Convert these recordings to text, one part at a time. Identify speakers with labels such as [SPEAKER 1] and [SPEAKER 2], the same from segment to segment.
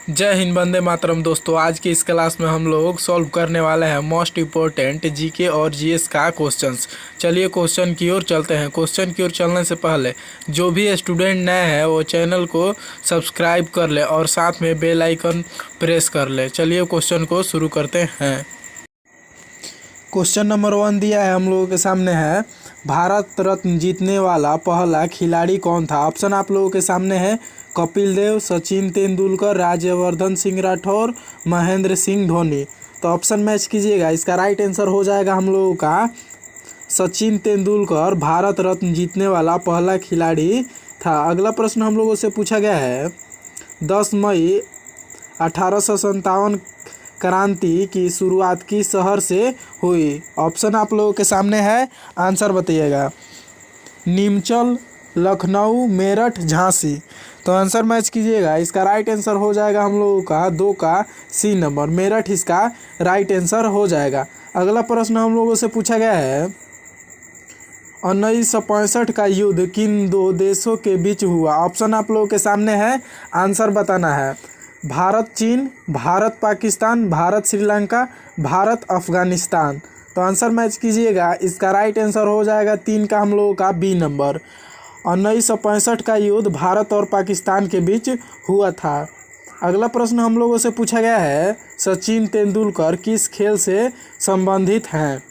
[SPEAKER 1] जय हिंद, वंदे मातरम। दोस्तों, आज की इस क्लास में हम लोग सॉल्व करने वाले हैं मोस्ट इम्पोर्टेंट जीके और जीएस का क्वेश्चंस। चलिए क्वेश्चन की ओर चलते हैं। क्वेश्चन की ओर चलने से पहले जो भी स्टूडेंट नए हैं वो चैनल को सब्सक्राइब कर ले और साथ में बेल आइकन प्रेस कर ले। चलिए क्वेश्चन को शुरू करते हैं। क्वेश्चन नंबर 1 दिया है हम लोगों के सामने है, भारत रत्न जीतने वाला पहला खिलाड़ी कौन था। ऑप्शन आप लोगों के सामने है, कपिल देव, सचिन तेंदुलकर, राज्यवर्धन सिंह राठौर, महेंद्र सिंह धोनी। तो ऑप्शन मैच कीजिएगा। इसका राइट आंसर हो जाएगा हम लोगों का सचिन तेंदुलकर भारत रत्न जीतने वाला पहला खिलाड़ी था। अगला प्रश्न हम लोगों से पूछा गया है, 10 मई 1857 क्रांति की शुरुआत किस शहर से हुई। ऑप्शन आप लोगों के सामने है, आंसर बताइएगा। नीमचल, लखनऊ, मेरठ, झांसी। तो आंसर मैच कीजिएगा। इसका राइट आंसर हो जाएगा हम लोगों का 2 का सी नंबर, मेरठ इसका राइट आंसर हो जाएगा। अगला प्रश्न हम लोगों से पूछा गया है, 1965 का युद्ध किन दो देशों के बीच हुआ। ऑप्शन आप लोगों के सामने है, आंसर बताना है। भारत चीन, भारत पाकिस्तान, भारत श्रीलंका, भारत अफगानिस्तान। तो आंसर मैच कीजिएगा। इसका राइट आंसर हो जाएगा 3 का हम लोगों का बी नंबर। 1965 का युद्ध भारत और पाकिस्तान के बीच हुआ था। अगला प्रश्न हम लोगों से पूछा गया है, सचिन तेंदुलकर किस खेल से संबंधित हैं।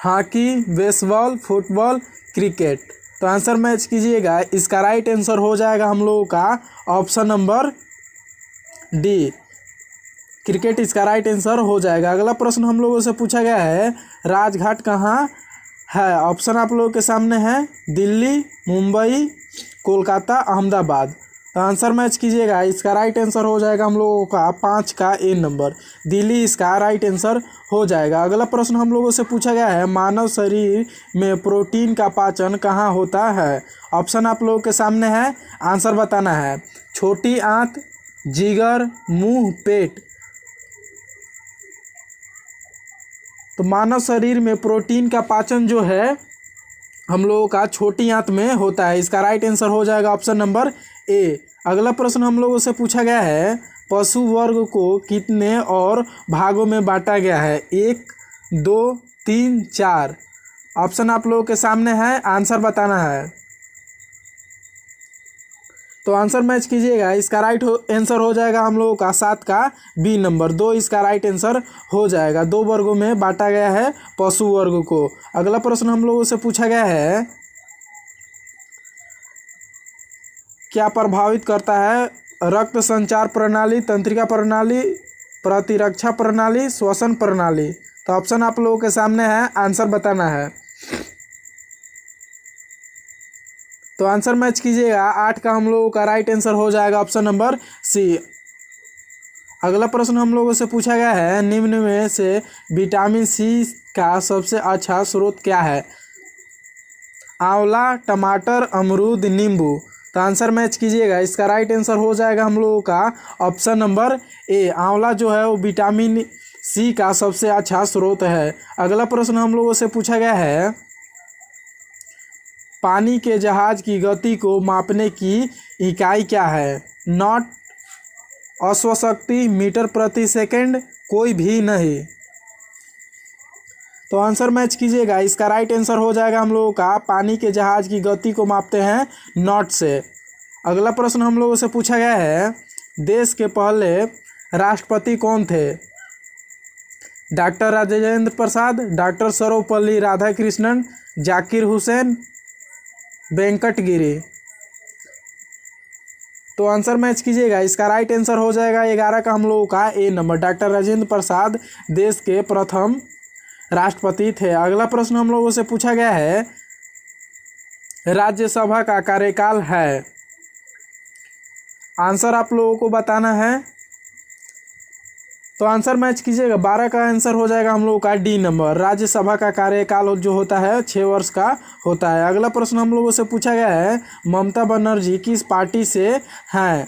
[SPEAKER 1] Hockey, baseball, football, cricket. तो आंसर मैच कीजिएगा। इसका राइट आंसर हो जाएगा हम लोगों का ऑप्शन नंबर डी, क्रिकेट इसका राइट आंसर हो जाएगा। अगला प्रश्न हम लोगों से पूछा गया है, राजघाट कहाँ है। ऑप्शन आप लोगों के सामने है, दिल्ली, मुंबई, कोलकाता, अहमदाबाद। तो आंसर मैच कीजिएगा। इसका राइट आंसर हो जाएगा हम लोगों का 5 का ए नंबर, दिल्ली इसका राइट आंसर हो जाएगा। अगला प्रश्न हम लोगों से पूछा गया है, मानव शरीर में प्रोटीन का पाचन कहाँ होता है। ऑप्शन आप लोगों के सामने है, आंसर बताना है। छोटी आंत, जिगर, मुंह, पेट। तो मानव शरीर में प्रोटीन का पाचन जो है हम लोगों का छोटी आंत में होता है। इसका राइट आंसर हो जाएगा ऑप्शन नंबर ए। अगला प्रश्न हम लोगों से पूछा गया है, पशु वर्ग को कितने और भागों में बांटा गया है। 1, 2, 3, 4। ऑप्शन आप लोगों के सामने है, आंसर बताना है। तो आंसर मैच कीजिएगा। इसका राइट आंसर हो जाएगा हम लोगों का 7 का बी नंबर, 2 इसका राइट आंसर हो जाएगा। 2 वर्गों में बांटा गया है पशु वर्ग को। अगला प्रश्न हम लोगों से पूछा गया है, क्या प्रभावित करता है रक्त संचार प्रणाली, तंत्रिका प्रणाली, प्रतिरक्षा प्रणाली, श्वसन प्रणाली। तो ऑप्शन आप लोगों के सामने है, आंसर बताना है। तो आंसर मैच कीजिएगा। 8 का हम लोगों का राइट आंसर हो जाएगा ऑप्शन नंबर सी। अगला प्रश्न हम लोगों से पूछा गया है, निम्न में से विटामिन सी का सबसे अच्छा स्रोत क्या है। आंवला, टमाटर, अमरूद, नींबू। तो आंसर मैच कीजिएगा। इसका राइट आंसर हो जाएगा हम लोगों का ऑप्शन नंबर ए, आंवला जो है वो विटामिन सी का सबसे अच्छा स्रोत है। अगला प्रश्न हम लोगों से पूछा गया है, पानी के जहाज की गति को मापने की इकाई क्या है। नॉट, अश्वशक्ति, मीटर प्रति सेकंड, कोई भी नहीं। तो आंसर मैच कीजिएगा। इसका राइट आंसर हो जाएगा हम लोगों का, पानी के जहाज की गति को मापते हैं नॉट से। अगला प्रश्न हम लोगों से पूछा गया है, देश के पहले राष्ट्रपति कौन थे। Doctor Rajendra Prasad, doctor Sarvepalli Radhakrishnan, Zakir Hussain, Venkatagiri. तो आंसर मैच कीजिएगा। इसका राइट आंसर हो जाएगा 11 का हम लोगों का ए नंबर, डॉक्टर राजेंद्र प्रसाद देश के प्रथम राष्ट्रपति थे। अगला प्रश्न हम लोगों से पूछा गया है, राज्यसभा का कार्यकाल है। आंसर आप लोगों को बताना है। तो आंसर मैच कीजिएगा। 12 का आंसर हो जाएगा हम लोगों का डी नंबर, राज्यसभा का कार्यकाल जो होता है 6 वर्ष का होता है। अगला प्रश्न हम लोगों से पूछा गया है, ममता बनर्जी किस पार्टी से हैं।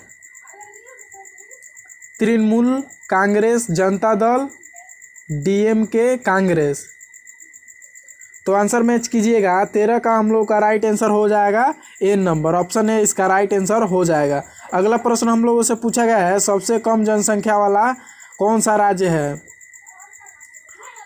[SPEAKER 1] तृणमूल कांग्रेस, जनता दल, डीएमके, कांग्रेस। तो आंसर मैच कीजिएगा। 13 का हम लोग का राइट आंसर हो जाएगा ए नंबर, ऑप्शन ए इसका राइट आंसर हो जाएगा। अगला प्रश्न हम लोगों से पूछा गया है, सबसे कम जनसंख्या वाला कौन सा राज्य है?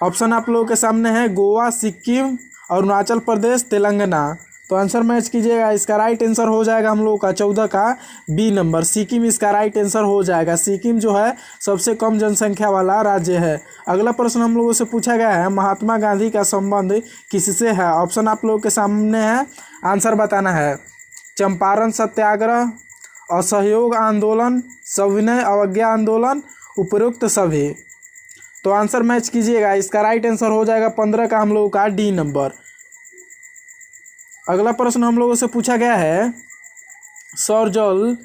[SPEAKER 1] ऑप्शन आप लोगों के सामने है गोवा, सिक्किम, अरुणाचल प्रदेश, तेलंगाना। तो आंसर मैच कीजिएगा। इसका राइट आंसर हो जाएगा हम लोगों का 14 का बी नंबर, सिक्किम इसका राइट आंसर हो जाएगा। सिक्किम जो है सबसे कम जनसंख्या वाला राज्य है। अगला प्रश्न हम लोगों से पूछा गया है, महात्मा गांधी का संबंध किससे है? ऑप्शन आप लोगों के सामने है, आंसर बताना है। चंपारण सत्याग्रह, असहयोग आंदोलन, सविनय अवज्ञा आंदोलन, उपरोक्त सभी। तो आंसर मैच कीजिएगा। इसका राइट आंसर हो जाएगा 15 का हम लोगों का डी नंबर। अगला प्रश्न हम लोगों से पूछा गया है, सौर जल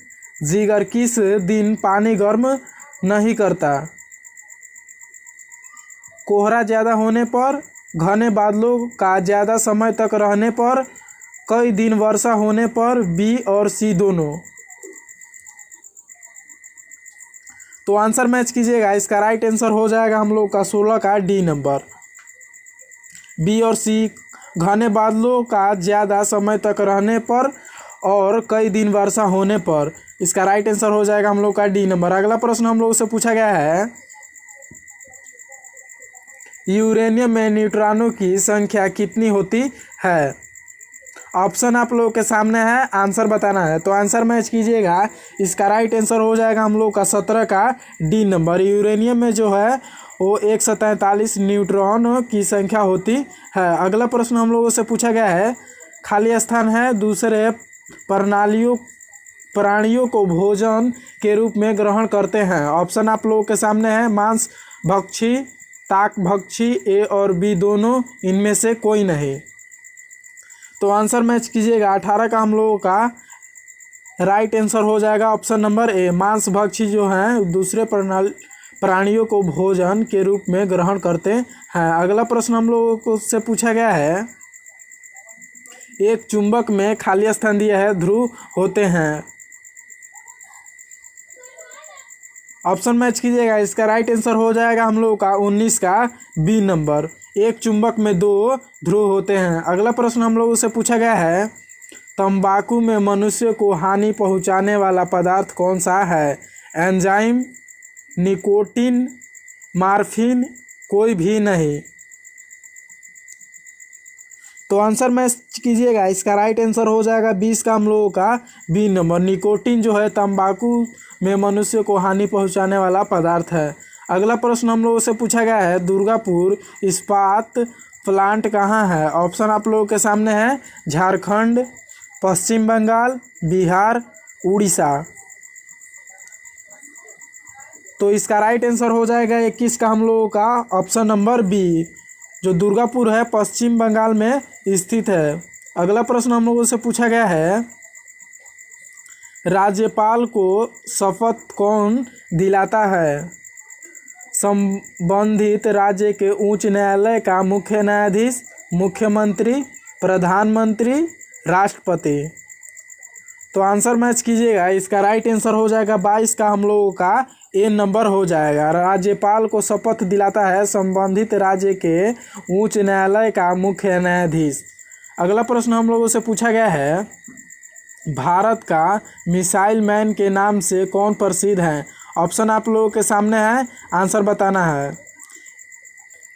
[SPEAKER 1] जिगर किस दिन पानी गर्म नहीं करता? कोहरा ज़्यादा होने पर, घने बादलों का ज़्यादा समय तक रहने पर, कई दिन वर्षा होने पर, बी और सी दोनों। तो आंसर मैच कीजिएगा। इसका राइट आंसर हो जाएगा हम लोग का 16 का डी नंबर, बी और सी, घने बादलों का ज़्यादा समय तक रहने पर और कई दिन वर्षा होने पर। इसका राइट आंसर हो जाएगा हम लोग का डी नंबर। अगला प्रश्न हम लोग से पूछा गया है, यूरेनियम में न्यूट्रॉनों की संख्या कितनी होती है? ऑप्शन आप लोगों के सामने है, आंसर बताना है। तो आंसर मैच कीजिएगा। इसका राइट आंसर हो जाएगा हम लोग का 17 का डी नंबर। यूरेनियम में जो है वो 143 न्यूट्रॉन की संख्या होती है। अगला प्रश्न हम लोगों से पूछा गया है, खाली स्थान है दूसरे प्राणियों को भोजन के रूप में ग्रहण करते हैं। ऑप्शन आप लोगों के सामने है, मांस भक्षी, ताक भक्षी, ए और बी दोनों, इनमें से कोई नहीं। तो आंसर मैच कीजिएगा। 18 का हम लोगों का राइट आंसर हो जाएगा ऑप्शन नंबर ए, मांस भक्षी जो हैं दूसरे प्राणियों को भोजन के रूप में ग्रहण करते हैं। अगला प्रश्न हम लोगों को से पूछा गया है, एक चुंबक में खाली स्थान दिया है, ध्रुव होते हैं। ऑप्शन मैच कीजिएगा। इसका राइट आंसर हो जाएगा हम लोगों का 19 का बी नंबर, एक चुंबक में 2 ध्रुव होते हैं। अगला प्रश्न हम लोगों से पूछा गया है, तंबाकू में मनुष्य को हानि पहुंचाने वाला पदार्थ कौन सा है? एंजाइम, निकोटीन, मार्फिन, कोई भी नहीं। तो आंसर मैच कीजिएगा। इसका राइट आंसर हो जाएगा 20 का हम लोगों का बी नंबर, निकोटीन जो है तंबाकू में मनुष्य को हानि पहुंचाने वाला पदार्थ है। अगला प्रश्न हम लोगों से पूछा गया है, दुर्गापुर इस्पात प्लांट कहाँ है? ऑप्शन आप लोगों के सामने है, झारखंड, पश्चिम बंगाल, बिहार, उड़ीसा। तो इसका राइट आंसर हो जाएगा 21 का हम लोगों का ऑप्शन नंबर बी, जो दुर्गापुर है पश्चिम बंगाल में स्थित है। अगला प्रश्न हम लोगों से पूछा गया है, राज्यपाल को शपथ कौन दिलाता है? संबंधित राज्य के उच्च न्यायालय का मुख्य न्यायाधीश, मुख्यमंत्री, प्रधानमंत्री, राष्ट्रपति। तो आंसर मैच कीजिएगा। इसका राइट आंसर हो जाएगा 22 का हम लोगों का ए नंबर हो जाएगा। राज्यपाल को शपथ दिलाता है संबंधित राज्य के उच्च न्यायालय का मुख्य न्यायाधीश। अगला प्रश्न हम लोगों से पूछा गया है, भारत का मिसाइल मैन के नाम से कौन प्रसिद्ध है? ऑप्शन आप लोगों के सामने है, आंसर बताना है।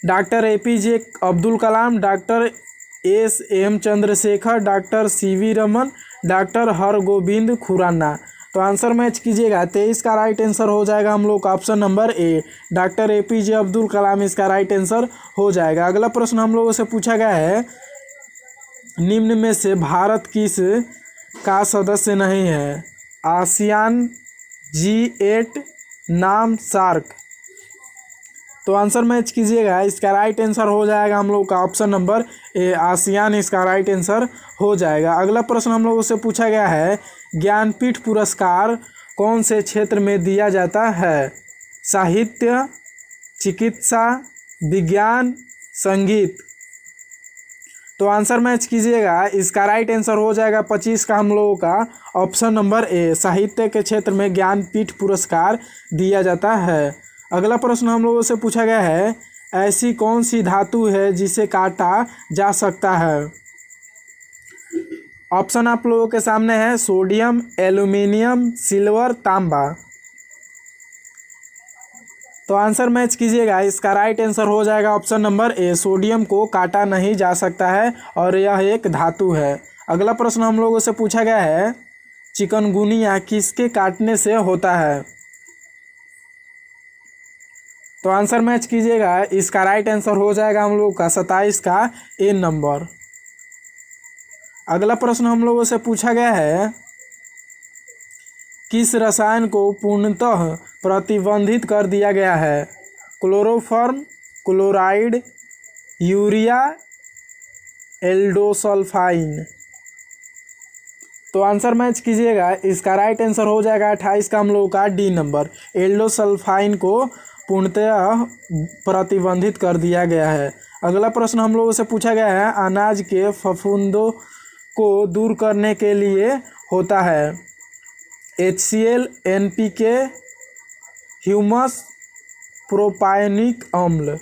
[SPEAKER 1] Doctor APJ Abdul Kalam, doctor SM Chandrasekhar, doctor CV Raman, doctor Hargobind Khorana. तो आंसर मैच कीजिएगा। 23 का राइट आंसर हो जाएगा हम लोग का option number A, doctor APJ Abdul Kalam इसका राइट आंसर हो जाएगा। अगला प्रश्न हम लोगों से पूछा गया है, निम्न में से भारत किस का सदस्य नहीं है? आसियान, G8, नाम, सार्क। तो आंसर मैच कीजिएगा। इसका राइट आंसर हो जाएगा हम लोग का ऑप्शन नंबर ए, आसियान इसका राइट आंसर हो जाएगा। अगला प्रश्न हम लोगों से पूछा गया है, ज्ञानपीठ पुरस्कार कौन से क्षेत्र में दिया जाता है? साहित्य, चिकित्सा, विज्ञान, संगीत। तो आंसर मैच कीजिएगा। इसका राइट आंसर हो जाएगा 25 का हम लोगों का ऑप्शन नंबर ए, साहित्य के क्षेत्र में ज्ञानपीठ पुरस्कार दिया जाता है। अगला प्रश्न हम लोगों से पूछा गया है, ऐसी कौन सी धातु है जिसे काटा जा सकता है? ऑप्शन आप लोगों के सामने है सोडियम, एल्यूमिनियम, सिल्वर, तांबा। तो आंसर मैच कीजिएगा। इसका राइट आंसर हो जाएगा ऑप्शन नंबर ए, सोडियम को काटा नहीं जा सकता है और यह एक धातु है। अगला प्रश्न हम लोगों से पूछा गया है चिकनगुनिया किसके काटने से होता है। तो आंसर मैच कीजिएगा। इसका राइट आंसर हो जाएगा हम लोगों का 27 का ए नंबर। अगला प्रश्न हम लोगों से पूछा गया है किस रसायन को पूर्णतः प्रतिबंधित कर दिया गया है। Chloroform, chloride, urea, aldosulphine. तो आंसर मैच कीजिएगा। इसका राइट आंसर हो जाएगा 28 का हम लोगों का डी नंबर। एल्डोसल्फाइन को पूर्णतः प्रतिबंधित कर दिया गया है। अगला प्रश्न हम लोगों से पूछा गया है अनाज के फफूंदों को दूर करने के लिए होता है HCl, NPK, ह्यूमस, प्रोपायोनिक अम्ल।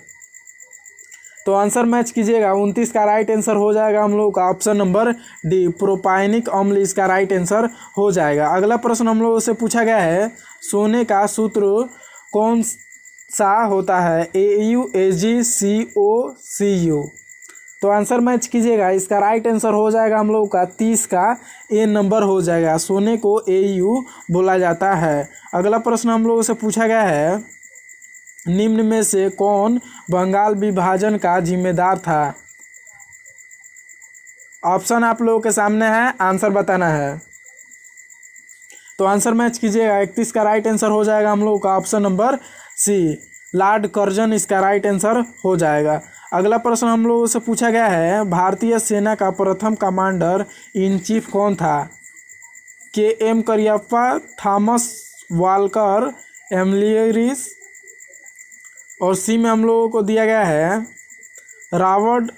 [SPEAKER 1] तो आंसर मैच कीजिएगा। 29 का राइट आंसर हो जाएगा हम लोगों का ऑप्शन नंबर डी, प्रोपायोनिक अम्ल इसका राइट आंसर हो जाएगा। अगला प्रश्न हम लोगों से पूछा गया है सोने का सूत्र कौन सा होता है AU, AG, CO, CU। तो आंसर मैच कीजिएगा। इसका राइट आंसर हो जाएगा हम लोगों का 30 का ए नंबर हो जाएगा। सोने को AU बोला जाता है। अगला प्रश्न हम लोगों से पूछा गया है निम्न में से कौन बंगाल विभाजन का जिम्मेदार था। ऑप्शन आप लोगों के सामने है, आंसर बताना है। तो आंसर मैच कीजिएगा। 31 का राइट आंसर हो जाएगा हम लोगों का option number C, Lord Curzon इसका राइट आंसर हो जाएगा। अगला प्रश्न हम लोगों से पूछा गया है भारतीय सेना का प्रथम कमांडर इन चीफ कौन था। KM करियप्पा, थॉमस वालकर, एमलियरिस। और सी में हम लोगों को दिया गया है रॉबर्ट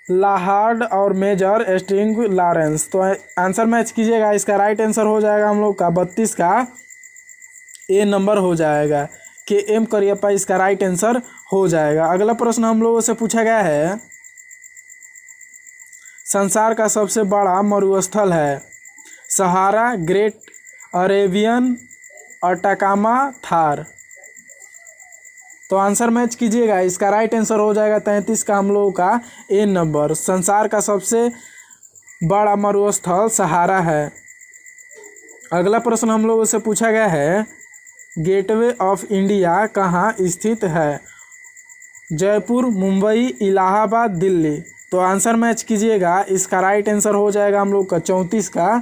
[SPEAKER 1] लाहार्ड और मेजर स्टिंग लॉरेंस। तो आंसर मैच कीजिएगा। इसका राइट आंसर हो जाएगा हम लोग का 32 का ए नंबर हो जाएगा। KM करियप्पा इसका राइट आंसर हो जाएगा। अगला प्रश्न हम लोगों से पूछा गया है संसार का सबसे बड़ा मरुस्थल है सहारा, ग्रेट अरेबियन, अटाकामा, थार। तो आंसर मैच कीजिएगा। इसका राइट आंसर हो जाएगा 33 का हम लोगों का ए नंबर। संसार का सबसे बड़ा मरुस्थल सहारा है। अगला प्रश्न हम लोगों से पूछा गया है गेटवे ऑफ इंडिया कहाँ स्थित है। जयपुर, मुंबई, इलाहाबाद, दिल्ली। तो आंसर मैच कीजिएगा। इसका राइट आंसर हो जाएगा हम लोग का 34 का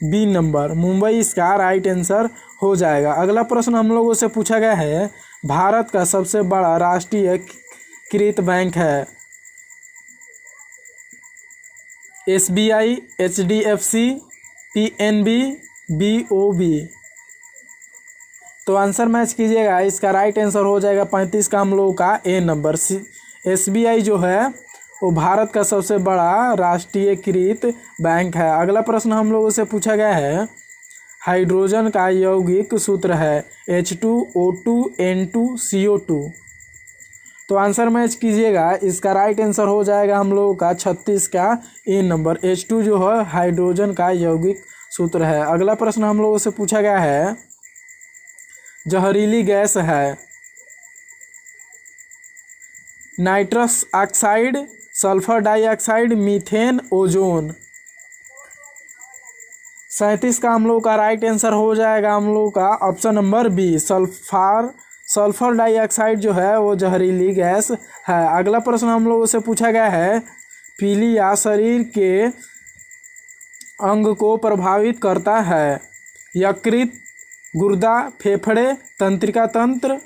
[SPEAKER 1] बी नंबर, मुंबई इसका राइट आंसर हो जाएगा। अगला प्रश्न हम लोगों से पूछा गया है भारत का सबसे बड़ा राष्ट्रीयकृत बैंक है SBI, HDFC, PNB, BOB। तो आंसर मैच कीजिएगा। इसका राइट आंसर हो जाएगा 35 का हम लोगों का ए नंबर। SBI जो है वो भारत का सबसे बड़ा राष्ट्रीयकृत बैंक है। अगला प्रश्न हम लोगों से पूछा गया है हाइड्रोजन का यौगिक सूत्र है H2O2 N2 CO2। तो आंसर मैच कीजिएगा। इसका राइट आंसर हो जाएगा हम लोगों का 36 का ए नंबर। H2 जो है हाइड्रोजन का यौगिक सूत्र है। अगला प्रश्न हम लोगों से पूछा गया है जहरीली गैस है nitrous oxide, sulphur dioxide, methane, ozone. 37 का हम लोग का राइट आंसर हो जाएगा हम लोग का option number B, sulphur dioxide जो है वो जहरीली गैस है। अगला प्रश्न हम लोगों से पूछा गया है पीलिया शरीर के अंग को प्रभावित करता है यकृत, गुर्दा, फेफड़े, तंत्रिका तंत्र।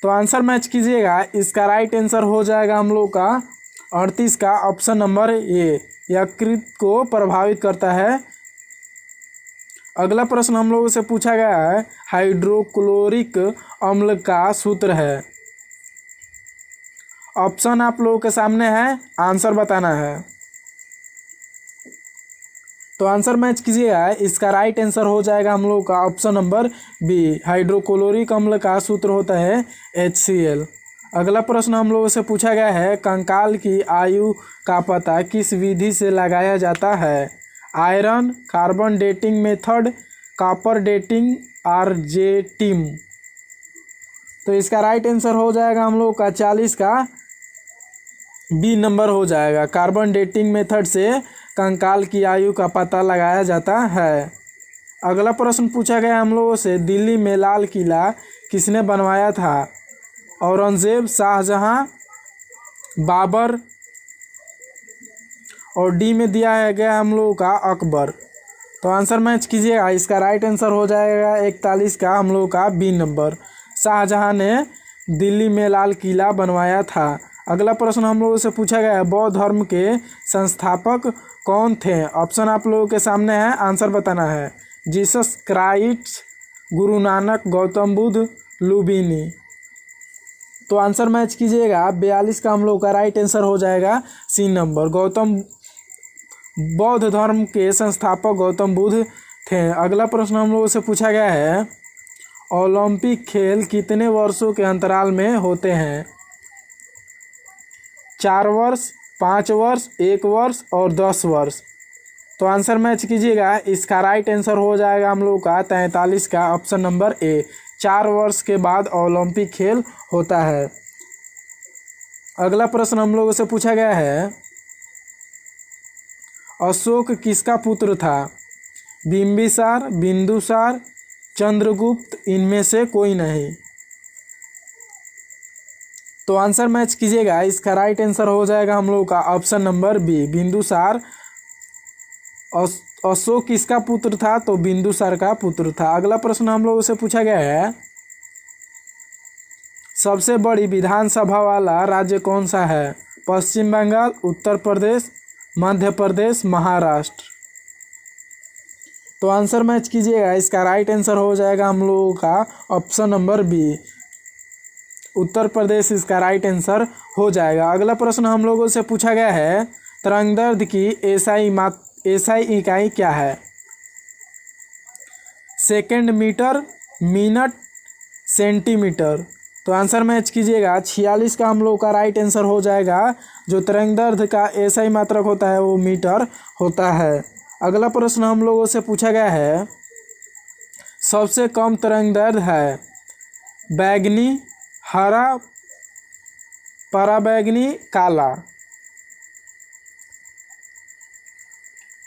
[SPEAKER 1] तो आंसर मैच कीजिएगा। इसका राइट आंसर हो जाएगा हम लोग का 38 का ऑप्शन नंबर ए, यकृत को प्रभावित करता है। अगला प्रश्न हम लोगों से पूछा गया है हाइड्रोक्लोरिक अम्ल का सूत्र है। ऑप्शन आप लोगों के सामने है, आंसर बताना है। तो आंसर मैच कीजिएगा। इसका राइट आंसर हो जाएगा हम लोग का ऑप्शन नंबर बी, हाइड्रोक्लोरिक अम्ल का सूत्र होता है HCl। अगला प्रश्न हम लोगों से पूछा गया है, कंकाल की आयु का पता किस विधि से लगाया जाता है? Iron, carbon dating method, copper dating, आरजेटिम। तो इसका राइट आंसर हो जाएगा हम लोग का 40 का बी नंबर हो जाएगा। कार्बन डेटिंग मेथड से कंकाल की आयु का पता लगाया जाता है। अगला प्रश्न पूछा गया हम लोगों से, दिल्ली में लाल किला किसने बनवाया था? औरंगजेब, शाहजहां, बाबर, और डी में दिया है गया हम लोगों का अकबर। तो आंसर मैच कीजिएगा। इसका राइट आंसर हो जाएगा 41 का हम लोगों का बी नंबर। शाहजहां ने दिल्ली में लाल किला बनवाया था। अगला प्रश्न हम लोगों से पूछा गया है, बौद्ध धर्म के संस्थापक कौन थे? ऑप्शन आप लोगों के सामने है, आंसर बताना है। Jesus Christ, Guru Nanak, Gautam Buddha, Lumbini. तो आंसर मैच कीजिएगा। 42 का हम लोग का राइट आंसर हो जाएगा सी नंबर। बौद्ध धर्म के संस्थापक गौतम बुद्ध थे। अगला प्रश्न हम लोगों से पूछा गया है, ओलंपिक खेल कितने वर्षों के अंतराल में होते हैं? 4 वर्ष, 5 वर्ष, 1 वर्ष और 10 वर्ष। तो आंसर मैच कीजिएगा। इसका राइट आंसर हो जाएगा हम लोग का 43 का ऑप्शन नंबर ए। 4 वर्ष के बाद ओलंपिक खेल होता है। अगला प्रश्न हम लोगों से पूछा गया है, अशोक किसका पुत्र था? बिंबिसार, बिंदुसार, चंद्रगुप्त, इनमें से कोई नहीं। तो आंसर मैच कीजिएगा। इसका राइट आंसर हो जाएगा हम लोग का option number B, Bindusara. Ashoka किसका पुत्र था? तो बिंदुसार का पुत्र था। अगला प्रश्न हम लोगों से पूछा गया है, सबसे बड़ी विधानसभा वाला राज्य कौन सा है? पश्चिम बंगाल, उत्तर प्रदेश, मध्य प्रदेश, महाराष्ट्र। तो आंसर मैच कीजिएगा। इसका राइट आंसर हो जाएगा हम लोगों का option number B, Uttar Pradesh इसका राइट आंसर हो जाएगा। अगला प्रश्न हम लोगों से पूछा गया है, तरंगदैर्घ्य की एसआई इकाई क्या है? Second, metre, minute, centimetre. तो आंसर मैच कीजिएगा। 46 का हम लोग का राइट आंसर हो जाएगा। जो तरंगदैर्घ्य का एसआई मात्रक होता है वो मीटर होता है। अगला प्रश्न हम लोगों से पूछा गया है, सबसे कम तरंगदैर्घ्य है? बैगनी, हरा, पराबैंगनी, काला।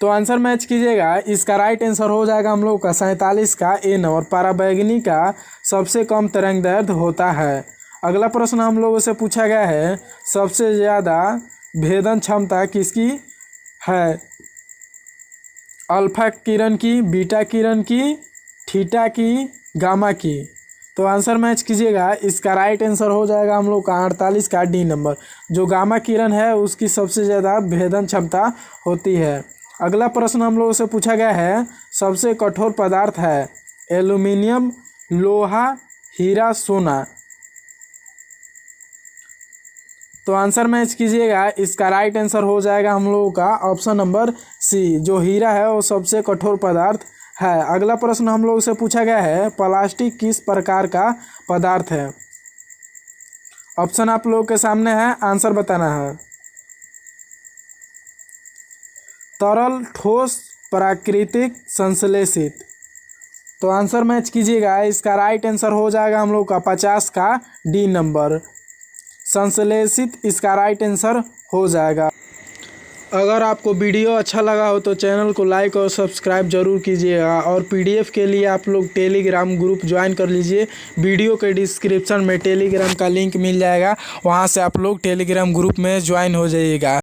[SPEAKER 1] तो आंसर मैच कीजिएगा। इसका राइट आंसर हो जाएगा हम लोग का 47 का ए नंबर। पराबैंगनी का सबसे कम तरंगदैर्घ्य होता है। अगला प्रश्न हम लोगों से पूछा गया है, सबसे ज़्यादा भेदन क्षमता किसकी है? अल्फा किरण की, बीटा किरण की, थीटा की, गामा की। तो आंसर मैच कीजिएगा। इसका राइट आंसर हो जाएगा हम लोग का 48 का डी नंबर। जो गामा किरण है उसकी सबसे ज़्यादा भेदन क्षमता होती है। अगला प्रश्न हम लोगों से पूछा गया है, सबसे कठोर पदार्थ है? एल्यूमिनियम, लोहा, हीरा, सोना। तो आंसर मैच कीजिएगा। इसका राइट आंसर हो जाएगा हम लोगों का ऑप्शन नंबर सी, जो हीरा है वो सबसे कठोर पदार्थ है। अगला प्रश्न हम लोगों से पूछा गया है, प्लास्टिक किस प्रकार का पदार्थ है? ऑप्शन आप लोगों के सामने है, आंसर बताना है। तरल, ठोस, प्राकृतिक, संश्लेषित। तो आंसर मैच कीजिएगा। इसका राइट आंसर हो जाएगा हम लोग का 50 का डी नंबर, संश्लेषित इसका राइट आंसर हो जाएगा। अगर आपको वीडियो अच्छा लगा हो तो चैनल को लाइक और सब्सक्राइब जरूर कीजिएगा, और पीडीएफ के लिए आप लोग टेलीग्राम ग्रुप ज्वाइन कर लीजिए। वीडियो के डिस्क्रिप्शन में टेलीग्राम का लिंक मिल जाएगा, वहां से आप लोग टेलीग्राम ग्रुप में ज्वाइन हो जाइएगा।